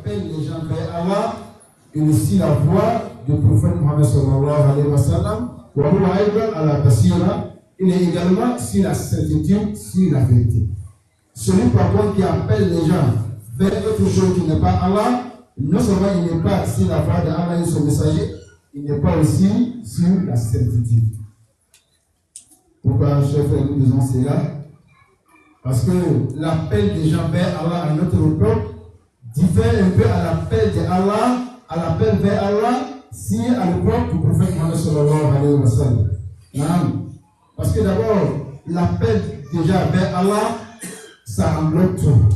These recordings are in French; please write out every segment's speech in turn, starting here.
appelle les gens vers Allah, et aussi la voix du prophète Mohammed sallallahu alayhi wa sallam, il est également sur la certitude, sur la vérité. Celui par contre qui appelle les gens vers autre chose qui n'est pas Allah, non seulement il n'est pas sur la voix d'Allah et son messager, il n'est pas aussi sur la certitude. Pourquoi, chers frères, nous disons cela? Parce que l'appel des gens vers Allah à notre époque diffère un peu à l'appel d'Allah, à l'appel vers Allah, si à l'époque du prophète Mohammed sallallahu alayhi wa sallam. Parce que d'abord, l'appel déjà vers Allah, ça englobe tout.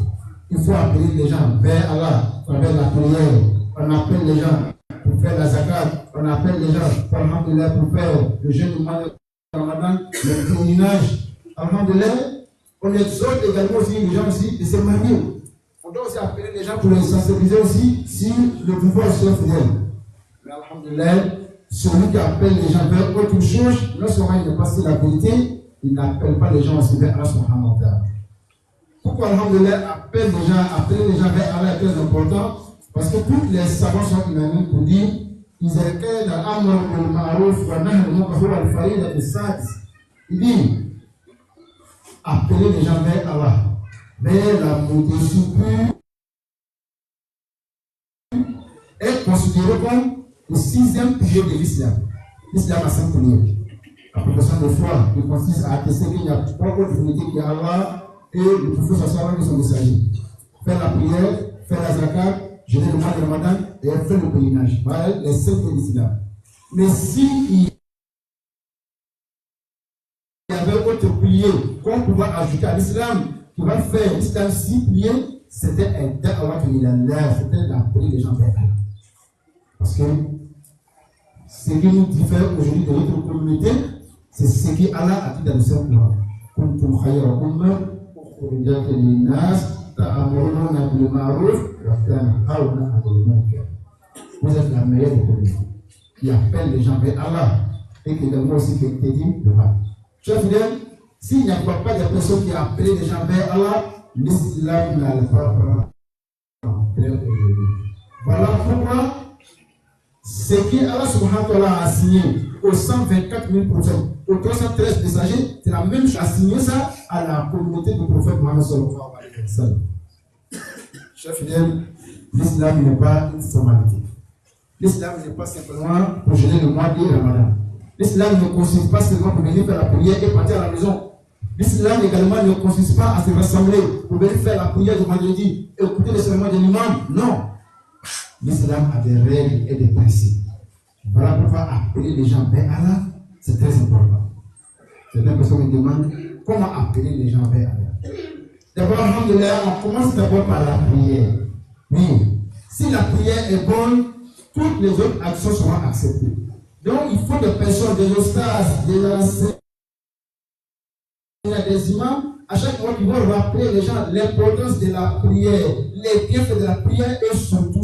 Il faut appeler les gens vers Allah, vers la prière. On appelle les gens pour faire la zakat. On appelle les gens pour faire le jeûne du mois de Ramadan, le pèlerinage. Alhamdulillah, on exhorte également aussi les gens aussi de se marier. On doit aussi appeler les gens pour les sensibiliser aussi sur le pouvoir sur fidèle. Mais alhamdulillah, celui qui appelle les gens vers autre chose, non seulement il n'est pas sur la vérité, il n'appelle pas les gens aussi vers Allah subhanahu wa ta'ala. Pourquoi alhamdulillah appeler les gens vers Allah est très important? Parce que tous les savants sont unanimes pour dire il dit appeler les gens vers Allah, vers la modestie pure, est considéré comme le 6e pilier de l'islam. L'islam a 5 piliers. La profession de foi qui consiste à attester qu'il n'y a pas autre divinité qu'Allah et le prophète sallallahu de son messager. Faire la prière, faire la zakat, jeûner le mois de Ramadan et faire le pèlerinage. Voilà les 5 piliers de l'islam. Mais si il y avait autre pilier qu'on pouvait ajouter à l'islam, qui va faire l'islam 6 piliers, c'était d'appeler les gens vers Allah. Parce que ce qui nous diffère aujourd'hui de notre communauté, c'est ce qu'Allah a dit dans le Saint-Coran. Kuntum khayra ummah ukhrijat lin-nas ta'muruna bil ma'ruf wa tanhauna 'anil munkar. Vous êtes la meilleure des communautés qui appelle les gens vers Allah et qui également aussi qui interdit le mal. Chers fidèles, s'il n'y a pas de personnes qui appellent les gens vers Allah, l'islam n'allait pas prendre. Voilà pourquoi ce qui Allah subhanahu wa ta'ala a signé aux 124 000 prophètes, aux 313 messagers, c'est la même chose à signer ça à la communauté du prophète Mohammed sallallahu alayhi wa sallam. Chers fidèles, l'islam n'est pas une formalité. L'islam n'est pas simplement pour jeûner le mois de Ramadan. L'islam ne consiste pas seulement pour venir faire la prière et partir à la maison. L'islam également ne consiste pas à se rassembler pour venir faire la prière du vendredi, écouter le sermon de l'imam. Non. L'islam a des règles et des principes. Voilà pourquoi appeler les gens vers Allah, c'est très important. Certaines personnes me demandent comment appeler les gens vers Allah. D'abord, alhamdulillah, on commence d'abord par la prière. Oui, si la prière est bonne, toutes les autres actions seront acceptées. Donc, il faut des personnes, des ostages, des enseignants, des imams, à chaque fois qu'ils vont rappeler les gens l'importance de la prière, les bienfaits de la prière et surtout,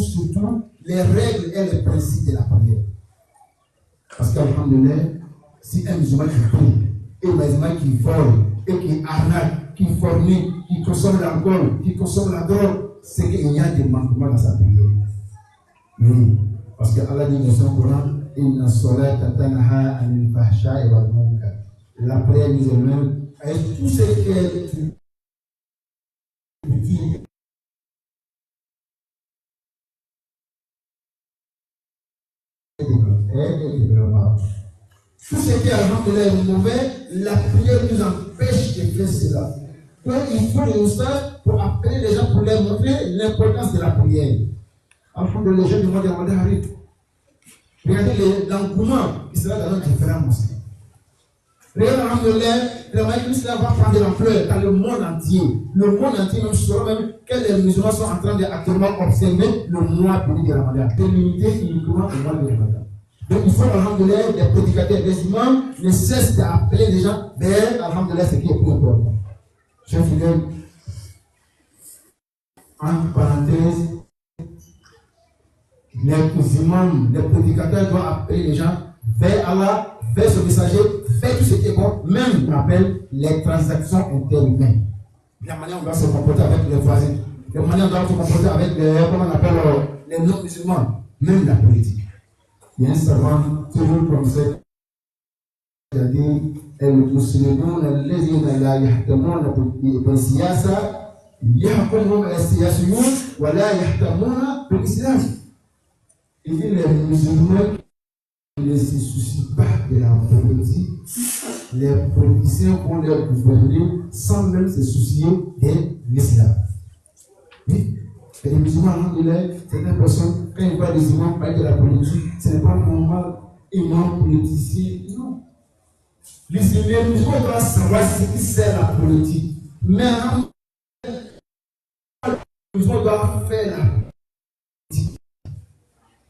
les règles et les principes de la prière. Parce qu'alhamdulillah, si un musulman qui prie, et un musulman qui vole, et qui arnaque, qui fornique, qui consomme l'alcool, qui consomme la drogue, c'est qu'il y a des manquements dans sa prière. Oui, parce que Allah dit dans son Coran, Inna salata tanha anil fahsha'i wal munkar. La prière musulmane est tout ce qui est tout ce qui est mauvais, la prière nous empêche de faire cela. Donc il faut le faire pour appeler les gens, pour leur montrer l'importance de la prière. Alhamdulillah, les gens du mois de Ramadan arrivent. Regardez l'engouement qui sera dans nos différents mosquées. Regardez, alhamdulillah, l'islam va prendre de l'ampleur dans le monde entier. Le monde entier même saura même que les musulmans sont en train d'actuellement observer le mois béni de Ramadan. De limiter uniquement le mois de Ramadan. Donc il faut, alhamdulillah, des prédicateurs, des imams ne cessent d'appeler les gens vers, alhamdulillah, ce qui est plus important. Chers fidèles, entre parenthèses, les imams, les prédicateurs doivent appeler les gens vers Allah, vers ce messager, vers tout ce qui est bon, même on appelle les transactions interhumaines. La manière dont on va se comporter avec les voisins. la manière dont on se comporter avec comment on appelle les non-musulmans, même la politique. Il y a un savant, toujours comme ça, qui a dit المسلمون الذين لا يهتمون بالسياسة يحكمهم السياسيون ولا يهتمون بالإسلام. Il dit les musulmans ne se soucient pas de la politique. Les politiciens vont leur gouverner sans même se soucier de l'islam. Oui, et les musulmans, certaines personnes, quand ils voient les imams parler de la politique, ce n'est pas normal, imam, politicien, non. Les musulmans doivent savoir ce qui sert la politique. Mais les musulmans doivent faire la politique.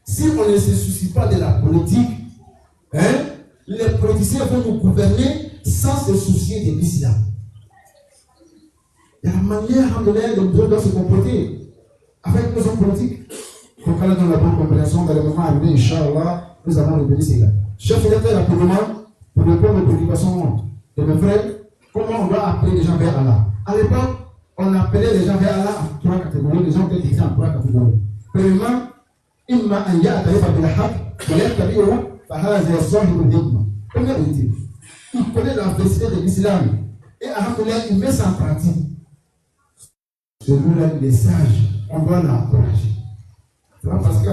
Si on ne se soucie pas de la politique, les politiciens vont nous gouverner sans se soucier de l'islam. Il y a la manière dont les musulmans doivent se comporter avec nos hommes politiques. Pour qu'elle donne la bonne compréhension, dans le moment arrivé, Inch'Allah, nous allons révéler cela. Chef électeur, rapidement, pour répondre aux préoccupations de mes frères, comment on doit appeler les gens vers Allah. À l'époque, on appelait les gens vers Allah en 3 catégories, les gens étaient divisés en 3 catégories. Premièrement, إما أن يعترف بالحق ويتبعه فهذا صاحب الحكمة. Première vérité, il connaît la vérité de l'islam et alhamdoulilah, il met ça en pratique. Celui-là, il est sage, on doit l'encourager. Tu vois, parce que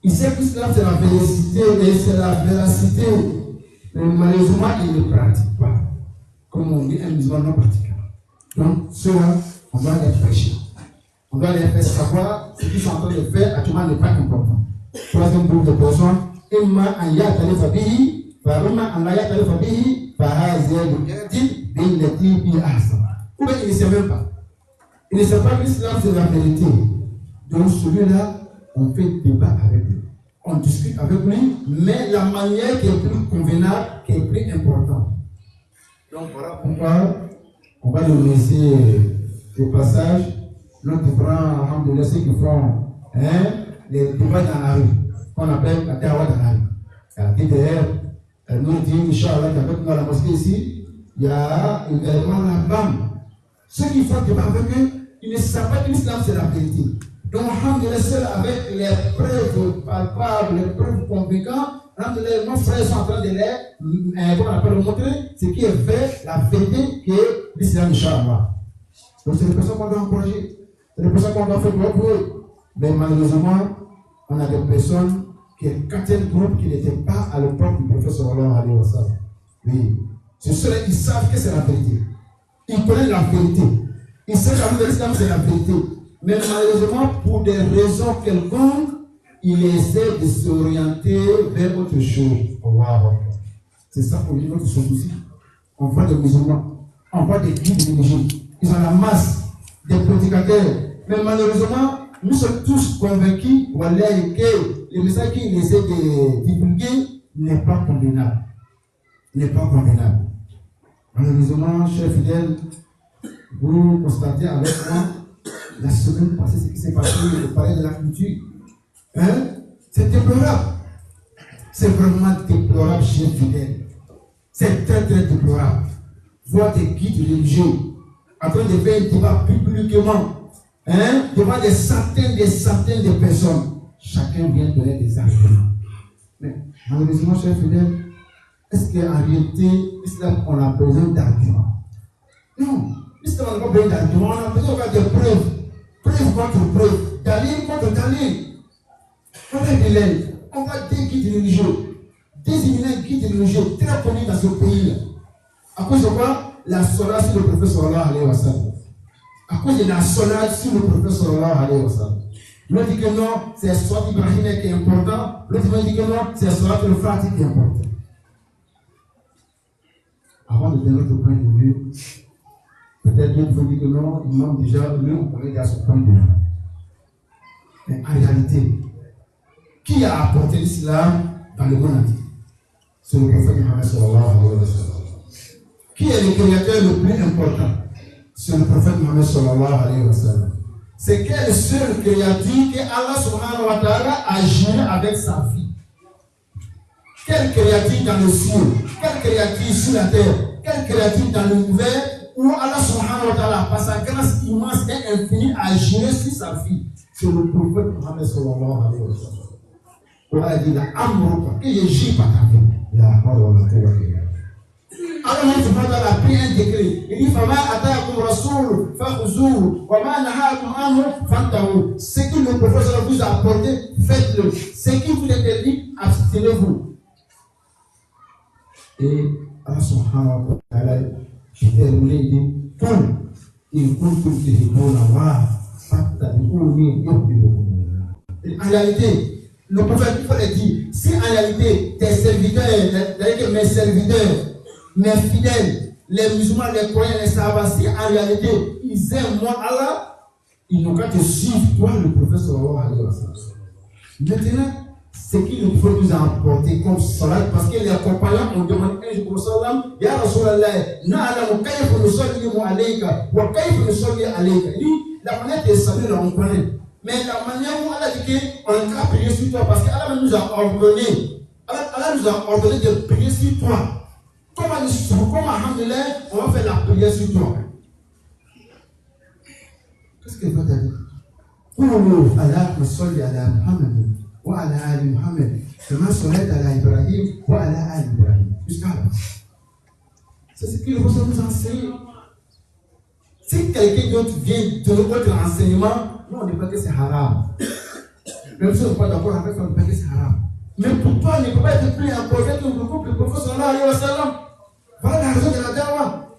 il sait que l'islam c'est la véracité et c'est la véracité. Mais malheureusement, il ne pratique pas. Comme on dit, un musulman non pratiquant. Donc, ceux-là, on doit les prêcher. On doit les faire savoir ce qu'ils sont en train de faire actuellement n'est pas important. Troisième groupe de personnes, Imma an ya'tarifa bihi, fa imma an la ya'tarifa bihi, fa hazihi al-yadi billati bi ahsan. Ou bien il ne sait même pas. Il ne sait pas que l'islam c'est la vérité. Donc celui-là, on fait débat avec lui. On discute avec lui, mais la manière qui est plus convenable, qui est plus importante. Donc voilà pourquoi on va nous laisser au passage nos différents alhamdoulilah ceux qui font les débats dans la rue, qu'on appelle la dawa dans la rue. La DDR, elle nous dit, Inch'Allah, qu'avec nous à la mosquée ici, il y a également la BAM. Ceux qui font débat avec eux, ils ne savent pas que l'islam c'est la vérité. Donc, alhamdoulilah, seul avec les preuves palpables, les preuves convaincantes, alhamdoulilah, nos frères sont en train de les montrer ce qui est vrai, la vérité qui est l'islam, Inch'Allah. Donc, c'est les personnes qu'on doit encourager, c'est les personnes qu'on doit faire pour eux. Mais malheureusement, on a des personnes qui est quatrième groupe qui n'étaient pas à l'époque du prophète sallallahu alayhi wa sallam. Oui. C'est ceux-là qui savent que c'est la vérité. Ils connaissent la vérité. Ils savent que l'islam c'est la vérité. Mais malheureusement, pour des raisons quelconques, il essaie de s'orienter vers autre chose. Wow. C'est ça pour nous notre souci. On voit des musulmans, on voit des guides religieux. Ils ont la masse des prédicateurs. Mais malheureusement, nous sommes tous convaincus que le message qu'il essaie de divulguer n'est pas convenable. N'est pas convenable. Malheureusement, chers fidèles, vous constatez avec moi la semaine passée ce qui s'est passé, de parler de la culture. C'est déplorable. C'est vraiment déplorable, chers fidèles. C'est très très déplorable. Voir des guides religieux en train de faire un débat publiquement, devant des centaines de personnes. Chacun vient donner des arguments. Mais malheureusement, chers fidèles, est-ce qu'en réalité, l'islam, on a besoin d'arguments? Non, l'islam, on n'a pas besoin d'arguments, on a besoin de preuves. Preuve contre preuve, dalil contre dalil. On va des guides religieux, des éminents guides religieux très connus dans ce pays-là. À cause de quoi? La sola sur le prophète sallallahu alayhi wa sallam. À cause de la sola sur le prophète sallallahu alayhi wa sallam. L'autre dit que non, c'est Surat Ibrahim qui est important. L'autre dit que non, c'est Surat al-Fatih qui est important. Avant de donner notre point de vue, peut-être qu'il faut dire que non, il manque déjà, nous, on est à ce point de vue. Mais en réalité, qui a apporté l'islam dans le monde entier? C'est le prophète Mohammed sallallahu alayhi wa sallam. Qui est le créateur le plus important? C'est le prophète Mohammed sallallahu alayhi wa sallam. C'est quelle seule créature que Allah subhanahu wa ta'ala a géré avec sa vie. Quelle créature dans le ciel, quelle créature sur la terre, quelle créature dans l'univers où Allah subhanahu wa ta'ala, par sa grâce immense et infinie, a géré sur sa vie. C'est le prophète Mohammed sallallahu alayhi wa sallam. On a dit, que je gis par ta vie. Allah subhanahu wa ta'ala a pris un décret. Il dit, Fama ataakum rasoul, fakhuzouh, wa ma nahakum anhu, fantahu. Ce que le prophète vous a apporté, faites-le. Ce qui vous est interdit, abstenez-vous. Et Allah subhanahu wa ta'ala, il termine, il dit, Qul, in kuntum tuhibbuna Allah, fattabi'uni yuhbibkumu Allah. En réalité, le prophète, il faut le dire, si en réalité tes serviteurs, mes serviteurs, mes fidèles, les musulmans, les croyants, les savants, si en réalité ils aiment moi Allah, ils n'ont qu'à te suivre, toi le prophète sallallahu alayhi wa sallam. Maintenant, ce qui le prophète nous a apporté comme salat, parce que les compagnons ont demandé un jour au sallam, Ya Rasulallah, na'alamu kayfa nusallimu alayka, wa kayfa nusalli alayka. Il dit, la manière de saluer, on connaît. Mais la manière où Allah dit qu'on va prier sur toi, parce qu'Allah nous a ordonné, Allah nous a ordonné de prier sur toi. Comme alhamdulillah, on va faire la prière sur toi. Qu'est-ce que va dire? Qulu Allahumma salli ala Muhammad wa ala ali Muhammad kama sallaita ala Ibrahim wa ala ali Ibrahim. Jusqu'à là. C'est ce qu'il faut nous enseigner. Si quelqu'un d'autre vient de notre enseignement, nous on ne dit pas que c'est haram. Même si on n'est pas d'accord avec ça, on ne dit pas que c'est haram. Mais pour toi, il ne peut pas être plus important que le prophète sallallahu alayhi wa sallam. Voilà la raison de la dawa.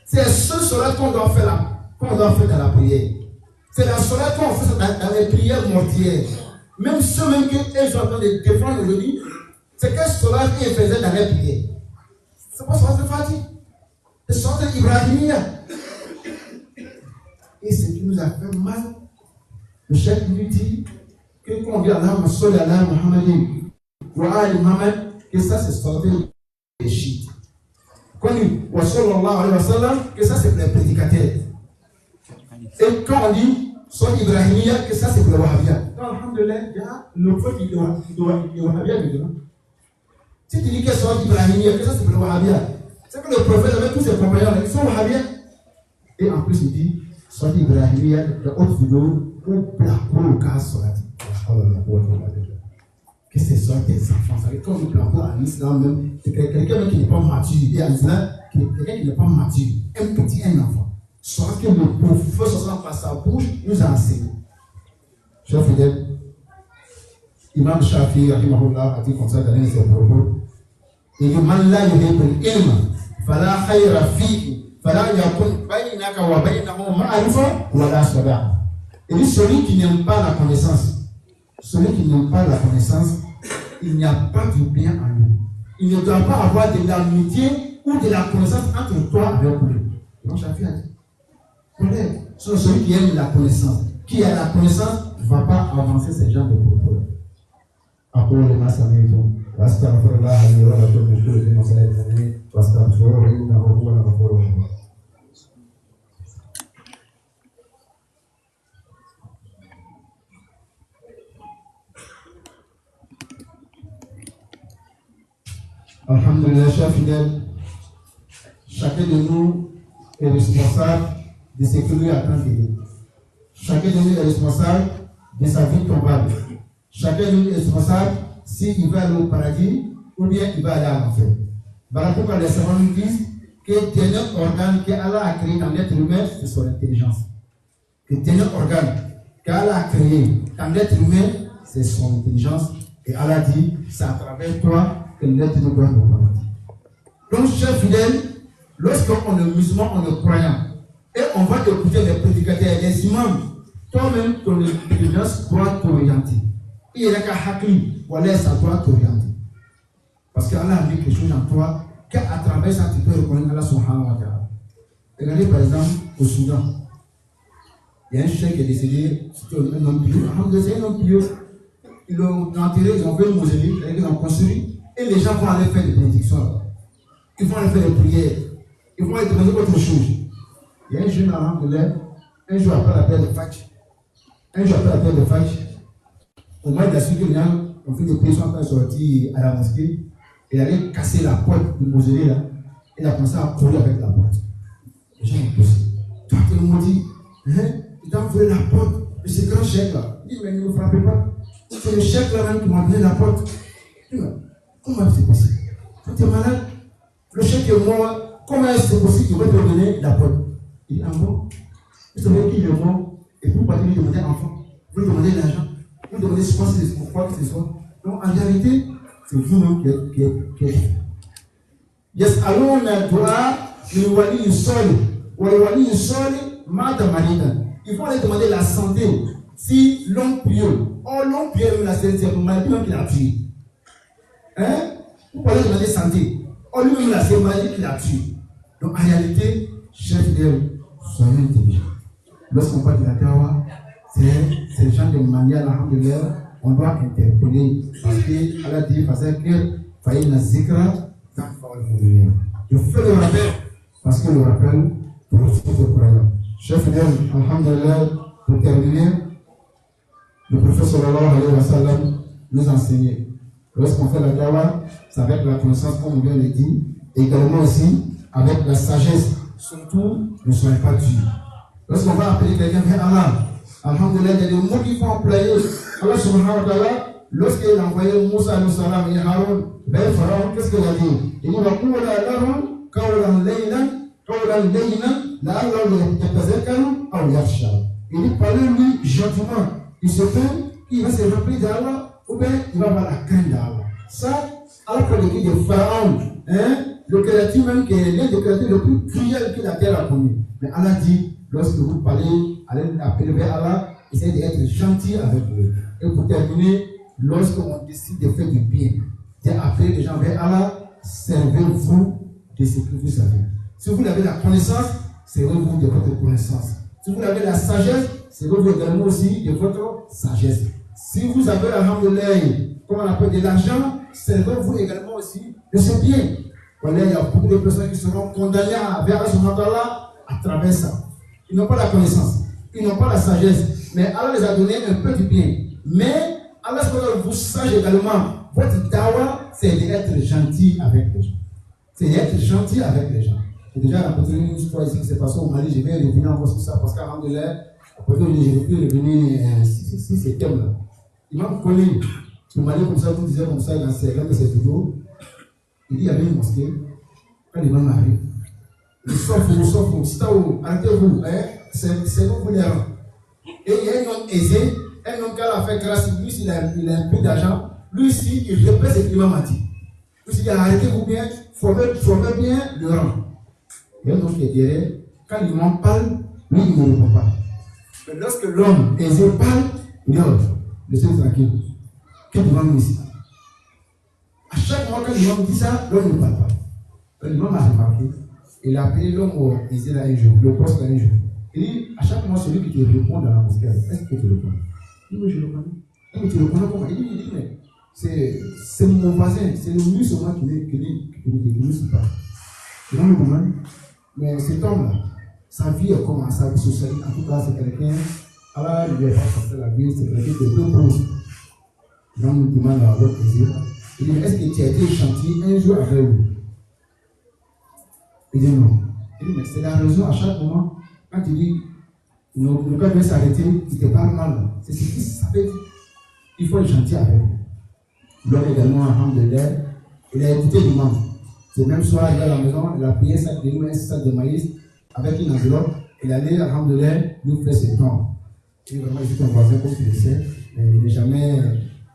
C'est ce solat qu'on doit faire là, qu'on doit faire dans la prière. C'est la solat qu'on fait dans les prières mortières. Même ceux même qui sont en train de défendre aujourd'hui, c'est quel solat qu'ils faisaient dans les prières. C'est pas solat de Fatih. C'est solat d'Ibrahimia. Et ce qui nous a fait mal, le chef nous dit que quand on dit Allahumma salli ala Muhammadin wa ali Muhammad, que ça c'est sorti des chiites. Quand on dit wa sallallahu alayhi wa sallam, que ça c'est pour les prédicateurs. Et quand on dit soit Ibrahimia, que ça c'est pour les wahhabiyas. Donc alhamdulillah, il y a le prophète qui est wahhabiyas dedans. Si tu dis que soit Ibrahimia, que ça c'est pour les wahhabiyas, c'est que le prophète avec tous ses compagnons, ils sont wahhabiyas. Et en plus il dit soit Ibrahimia, la haute vidéo, ou placo le cas sur la que c'est ça tes enfants. Ça veut dire quand on placo en islam même, c'est quelqu'un qui n'est pas mature. Et en islam, quelqu'un qui n'est pas mature, un enfant. Soit que le prophète par sa bouche nous a enseigné. Chers fidèles, Imam Shafi, rahimahullah, a dit comme ça dans un de ses propos. Il dit Man la yuhibbul ilma, fala khayra fihi. Et dit celui qui n'aime pas la connaissance, il n'y a pas de bien en lui. Il ne doit pas avoir de l'amitié ou de la connaissance entre toi et lui. Donc Shafi a dit celui qui aime la connaissance, qui a la connaissance, ne va pas avancer ces genres de propos. أقول ما سمعتم وأستغفر الله لي ولكم من كل ذنب وسائر واستغفروه إنه هو الغفور الرحيم. Alhamdulillah, chers fidèles, chacun de nous est responsable de ce que lui attend de nous. Chacun de nous est responsable de sa vie tombale. Chacun de nous est responsable s'il va aller au paradis ou bien il va aller à l'enfer. Voilà pourquoi les savants nous disent que le dernier organe qu'Allah a créé dans l'être humain, c'est son intelligence. Le dernier organe qu'Allah a créé dans l'être humain, c'est son intelligence. Et Allah dit, c'est à travers toi que l'être humain doit nous connaître. Donc, chers fidèles, lorsqu'on est musulman, on est croyant, et on va écouter les prédicateurs, les imams, toi-même, ton intelligence doit t'orienter. Il y a qu'à hakli, voilà, ça doit t'orienter. Parce qu'Allah a mis quelque chose en toi, qu'à travers ça, tu peux reconnaître Allah subhanahu wa ta'ala. Regardez par exemple au Soudan. Il y a un chef qui est décédé, c'était un homme pieux. C'est un homme pieux. Ils l'ont enterré, ils ont fait une mausolée, ils l'ont construit, et les gens vont aller faire des bénédictions là. Ils vont aller faire des prières, ils vont aller demander autre chose. Il y a un jeune alhamdoulilah, un jour après la paix de Fajr, au mois de la suite, on fait des pressions quand il est sorti à la mosquée, il allait casser la porte du mausolée là, il a commencé à courir avec la porte. Les gens ont poussé. Toi, tu m'as dit, il t'a volé la porte de ce grand chèque là. Il dit, mais ne me frappez pas. C'est le chèque là même qui m'a donné la porte. Comment c'est possible? Quand tu es malade, le chèque est mort, comment est-ce possible qu'il va te donner la porte? Il dit, ah bon? Vous savez qu'il est mort, et vous partez lui demander enfant, vous lui demandez l'argent, vous lui demandez quoi que ce soit. Donc en réalité, c'est vous-même qui êtes. يسألون الدعاء للولي الصالح والولي الصالح مات مريضا. Il faut aller demander la santé si l'homme pieux. Or l'homme pieux, c'est le maladie même qui l'a tué. Vous pouvez demander santé. Or lui-même c'est le maladie qui l'a tué. Donc en réalité, chers fidèles, soyez intelligents. Lorsqu'on parle de la dawa, c'est le genre de manière, alhamdulillah, on doit interpeller. Parce qu'Allah dit, je fais le rappel parce que le rappel pour le croyant. Chers fidèles, alhamdulillah, pour terminer, le prophète sallallahu alayhi wa sallam nous enseignait. Lorsqu'on fait la dawa, c'est avec la connaissance, comme on vient de dire, et également aussi avec la sagesse. Surtout, ne soyez pas durs. Lorsqu'on va appeler quelqu'un vers Allah, alhamdulillah, il y a des mots qu'il faut employer. Allah subhanahu wa ta'ala, lorsqu'il a envoyé Moussa alayhi salam et Haroun vers Pharaon, qu'est-ce qu'il a dit? Il dit, il dit, parlez-lui gentiment. Il se peut qu'il va se rappeler d'Allah ou bien il va avoir la crainte d'Allah. Ça, alors que l'équipe de Pharaon, le créature même qui est l'un des créatures le plus cruel que la terre a connu. Mais Allah dit, lorsque vous parlez, allez appeler vers Allah, essayez d'être gentil avec eux. Et pour terminer, lorsqu'on décide de faire du bien, d'appeler les gens vers Allah, servez-vous de ce que vous savez. Si vous avez la connaissance, servez-vous de votre connaissance. Si vous avez la sagesse, servez-vous également aussi de votre sagesse. Si vous avez alhamdulillah, comme on appelle de l'argent, servez-vous également aussi de ce bien. Voilà, il y a beaucoup de personnes qui seront condamnées vers Allah à travers ça. Ils n'ont pas la connaissance, ils n'ont pas la sagesse, mais Allah les a donné un peu du bien. Mais Allah vous sache également, votre dawa, c'est d'être gentil avec les gens. C'est d'être gentil avec les gens. J'ai déjà rencontré une histoire ici qui s'est passée au Mali, je vais revenir encore sur ça parce qu'alhamdulillah, après je ne vais plus revenir sur ces thèmes-là. Il m'a connu, le Mali comme ça, vous disiez comme ça dans de ses vidéos, il dit il y avait une mosquée, quand l'imam arrive, il souffre, arrêtez-vous, c'est vous voulez. Et il y a un homme aisé, un homme qui a fait grâce, lui, il a un peu d'argent, lui aussi, il répète ce que l'imam a dit. Lui, il dit arrêtez-vous bien, formez bien le rang. Il y a un homme qui est derrière, quand l'imam parle, lui, il ne répond pas. Mais lorsque l'homme aisé parle, il dit laissez-vous tranquille. Qu'est-ce que l'imam ici? À chaque fois que l'imam dit ça, l'homme ne parle pas. L'imam a remarqué, il a appelé l'homme aisé là un jour, le poste là un jour. Il dit, à chaque fois, celui qui te répond dans la mosquée, est-ce que tu le connais? Il dit, oui, je le connais. Il dit, tu le connais comment? Il dit, mais c'est mon voisin, c'est le musulman qui ne sait pas. Tu me demandes, mais cet homme-là, sa vie est comment? Sa vie sociale, en tout cas, c'est quelqu'un, Allah lui a fait la vie, c'est quelqu'un de peu pauvre. Donc, nous demande à l'autre plaisir. Il dit, est-ce que tu as été gentil un jour avec lui? Il dit, non. Il dit, mais c'est la raison à chaque moment. Quand tu dis, le gars doit s'arrêter, il te parle mal. C'est ce qui ça fait. Il faut être gentil avec lui. L'homme également, alhamdulillah, il a écouté l'imam. Ce même soir, il est à la maison, il a payé un sac de maïs avec une enveloppe. Il allait, alhamdulillah, nous faire ses dons. Et vraiment, il est un voisin, comme tu le sais, mais il n'est jamais,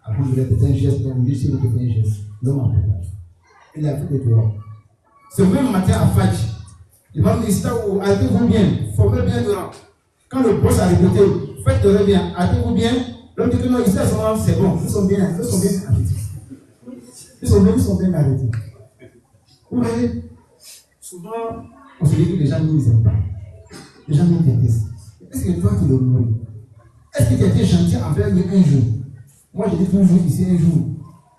alhamdulillah, fait un geste, donc lui, il fait un geste. L'homme a fait. Il a fait des dehors. Ce même matin à Fadj, il va me dire, arrêtez-vous bien, formez bien le rang. Quand le boss a répété, faites-le bien, arrêtez-vous bien, l'homme dit que non, ici à ce moment, c'est bon, ils sont bien arrêtés. Ils sont bien arrêtés. Vous voyez, souvent, on se dit que les gens ne nous aiment pas. Les gens nous détestent. Est-ce que toi, tu le nourris? Est-ce que tu as été gentil envers lui un jour? Moi, je dis toujours ici un jour.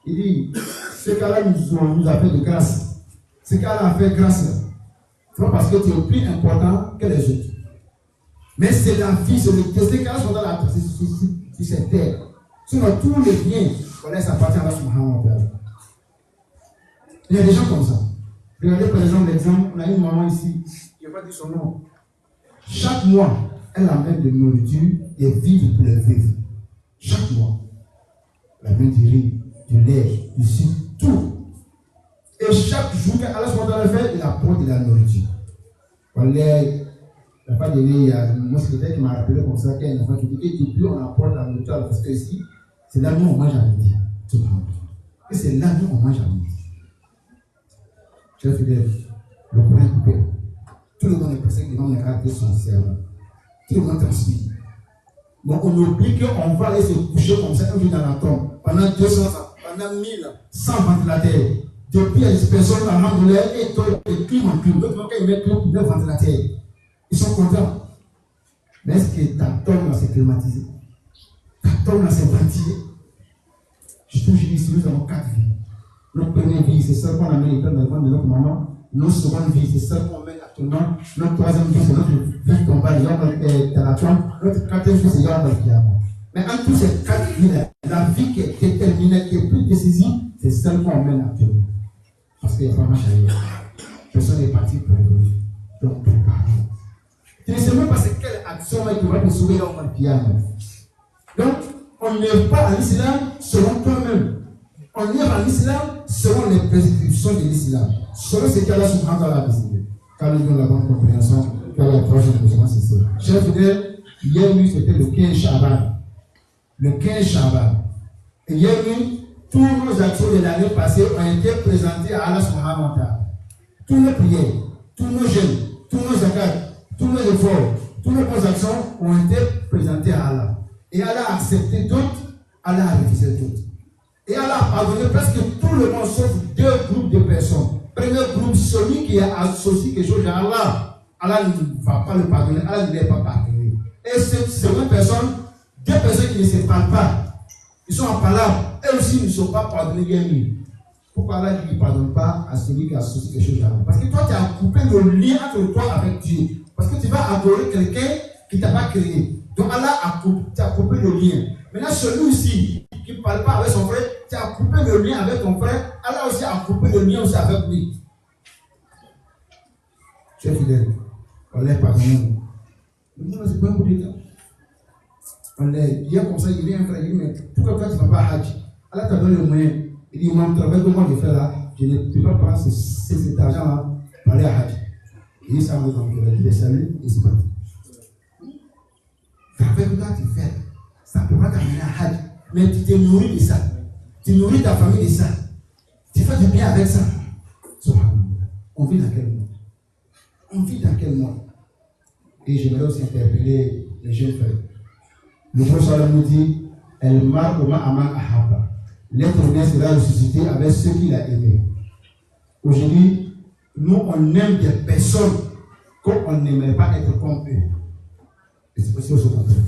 Il dit, ce cas-là nous a fait de grâce. Ce cas-là a fait grâce. C'est pas parce que tu es plus important que les autres. Mais c'est la vie, c'est le cas sont dans la sur cette terre. Sinon, tous les biens, voilà, ça appartient à Allah subhanahu wa ta'ala. Il y a des gens comme ça. Regardez par exemple l'exemple, on a une maman ici, je ne vais pas dire son nom. Chaque mois, elle amène de nourriture et vivre pour les vivre. Chaque mois. Elle amène du riz, du lait, du sucre, tout. Et chaque jour qu'Allah subhanahu wa ta'ala fait, il apporte de la nourriture. Voilà. Il n'y a pas de il y a mon secrétaire qui m'a rappelé comme ça, qu'il y a un enfant qui dit que depuis on apporte la nourriture parce que ici, c'est là où on mange à midi. Tout le monde. Et c'est là où on mange à midi. Chers fidèles, le courant est coupé. Tout le monde est pressé que l'homme est son cerveau. Tout le monde transpire. Donc on oublie qu'on va aller se coucher comme ça un jour dans la tombe. Pendant 200 ans, pendant 1000 ans, sans ventilateur. Depuis, il y a des personnes à l'endroit et toi, ils climent en clim. L'autre, quand ils mettent le ventilateur. Ils sont contents. Mais est-ce que ta tombe va se climatiser? Ta tombe va se ventiler? Je trouve que ici, nous avons 4 vies. Notre première vie, c'est celle qu'on amène dans le ventre de notre maman. Notre seconde vie, c'est celle qu'on mène actuellement. Notre troisième vie, c'est notre vie qu'on va dans la tombe. Notre quatrième vie, c'est Yom Al-Qiyamah. Mais en tous ces 4 vies-là, la vie qui est déterminée, qui est plus décisive, c'est celle qu'on mène actuellement. Parce qu'il n'y a pas marche ailleurs. Personne n'est parti pour revenir. Donc, préparons. Tu ne sais même pas c'est quelle action qui va te sauver dans le piano. Donc, on n'est pas à l'islam selon toi-même. On est à l'islam selon les prescriptions de l'islam. Selon ce qu'Allah subhanahu wa ta'ala a décidé. Car nous avons la bonne compréhension, car la troisième musulman c'est ça. Chers fidèles, hier nuit c'était le 15 Shaban. Le 15 Shaban. Et hier nuit, tous nos actions de l'année passée ont été présentées à Allah subhanahu wa ta'ala. Toutes nos prières, tous nos jeûnes, tous nos zakats, tous nos efforts, toutes nos bonnes actions ont été présentées à Allah. Et Allah a accepté d'autres, Allah a refusé d'autres. Et Allah a pardonné presque tout le monde sauf 2 groupes de personnes. Premier groupe, celui qui a associé quelque chose à Allah. Allah ne va pas le pardonner, Allah ne l'a pas pardonné. Et ces 2 personnes, 2 personnes qui ne se parlent pas, ils sont en palabre, eux aussi ne sont pas pardonnés bien mieux. Pourquoi Allah ne pardonne pas à celui qui a associé quelque chose à Allah? Parce que toi, tu as coupé le lien entre toi avec Dieu. Parce que tu vas adorer quelqu'un qui ne t'a pas créé. Donc Allah a coupé le lien. Maintenant, celui-ci qui ne parle pas avec son frère, tu as coupé le lien avec ton frère. Allah aussi a coupé le lien aussi avec lui. Chers fidèles, on l'a pardonné. Non, c'est pas un coup d'état. On l'a dit comme ça, il vient un frère, il dit, mais pourquoi toi tu ne vas pas à Hajj? Allah t'a donné le moyen. Il dit, mon travail que moi je fais là, je ne peux pas prendre cet argent-là pour aller à Hajj. Il dit, ça me donne, il a dit, les saluts, et c'est parti. Le travail que toi tu fais, ça ne peut pas t'amener à Hajj. Mais tu te nourris de ça. Tu nourris ta famille de ça. Tu fais du bien avec ça. On vit dans quel monde? On vit dans quel monde? Et j'aimerais aussi interpeller les jeunes frères. Le prophète nous dit, elle marque comment Aman Ahaba. L'être humain sera ressuscité avec ceux qu'il a aimés. Aujourd'hui, nous on aime des personnes qu'on n'aimerait pas être comme eux. Et c'est aussi au contraire.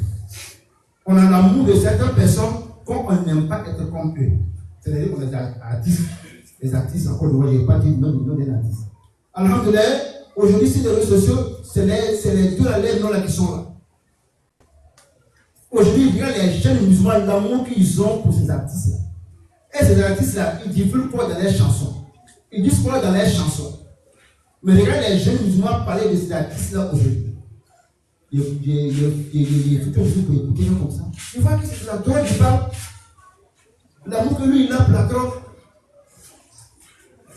On a l'amour de certaines personnes qu'on n'aime pas être comme eux. C'est-à-dire qu'on est des artistes. Les artistes, encore une fois, je n'ai pas dit le nom d'un artiste. Alhamdoulilah, aujourd'hui, sur les réseaux sociaux, c'est les 2 les noms là qui sont là. Aujourd'hui, regarde les jeunes musulmans, l'amour qu'ils ont pour ces artistes-là. Et ces artistes-là, ils divulguent quoi dans leurs chansons? Ils disent quoi dans leurs chansons? Mais regarde les jeunes musulmans parler de ces artistes-là aujourd'hui. Il faut aussi pour écouter comme ça. Tu vois que c'est la drogue qui parle. L'amour que lui, il a pour la drogue.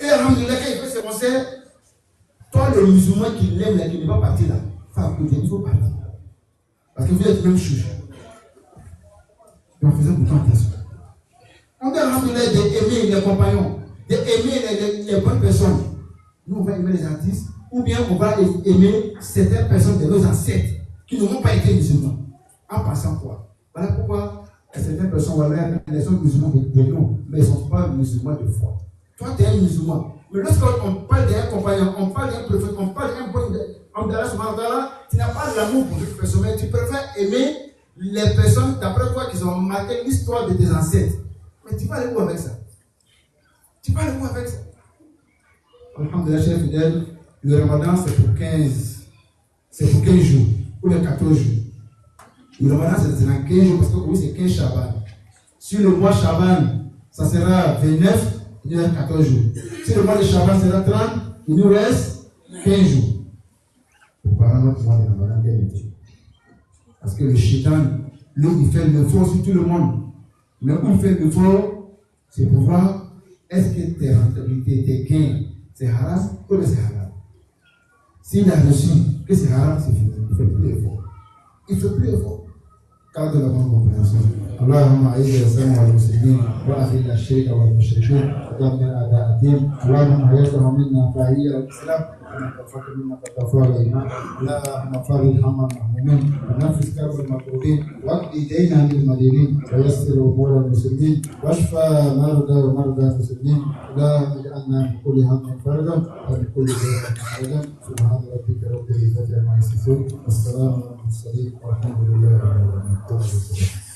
Et alhamdoulilah, quand il fait ses concerts, toi, le musulman qui l'aime, là, qui n'est pas parti là, il faut partir. Parce que vous êtes même chouche. Donc, faisons beaucoup attention. On doit alhamdoulilah d'aimer les compagnons, d'aimer les bonnes personnes. Nous, on va aimer les artistes, ou bien on va aimer certaines personnes de nos ancêtres qui n'ont pas été musulmans. En passant quoi? Voilà pourquoi certaines personnes, voilà, elles sont musulmans de nom, mais elles ne sont pas musulmans de foi. Toi, tu es un musulman. Mais lorsqu'on parle d'un compagnon, on parle d'un prophète, on parle d'un bon homme d'Allah, tu n'as pas l'amour pour cette personne, mais tu préfères aimer les personnes d'après toi qui ont marqué l'histoire de tes ancêtres. Mais tu vas aller où avec ça? Tu vas aller où avec ça? Alhamdulillah, chers fidèles, le Ramadan c'est pour 15 jours, ou les 14 jours. Le Ramadan c'est dans 15 jours parce que oui, c'est 15 Shaban. Sur le mois Chaban, ça sera 29, il nous reste 14 jours. Si le mois de Chaban sera 30, il nous reste 15 jours. Préparons notre mois de Ramadan dès maintenant. Parce que le shaitan, lui, il fait le faux sur tout le monde. Mais où il fait le faux, c'est pour voir est-ce que tes rentabilités, tes gains, c'est haram ou c'est halal. S'il a reçu que c'est haram, c'est fini. Il ne fait plus l'effort. Il ne fait plus l'effort. Car de la bonne compréhension. اللهم اعز الاسلام والمسلمين واذل الشرك والمشركين ودمر اعداء الدين اللهم حياتهم منا فهي الاسلام انك فكر منا فتغفر الايمان اللهم فرج هم المهمومين ونفس كرب المكروبين واقضي دينا للمدينين ويسر امور المسلمين واشفى مرضى ومرضى المسلمين اللهم اجعلنا من كل هم فرجا ومن كل ضيق مخرجا سبحان ربك رب العزه عما يصفون والسلام على المرسلين والحمد لله رب العالمين.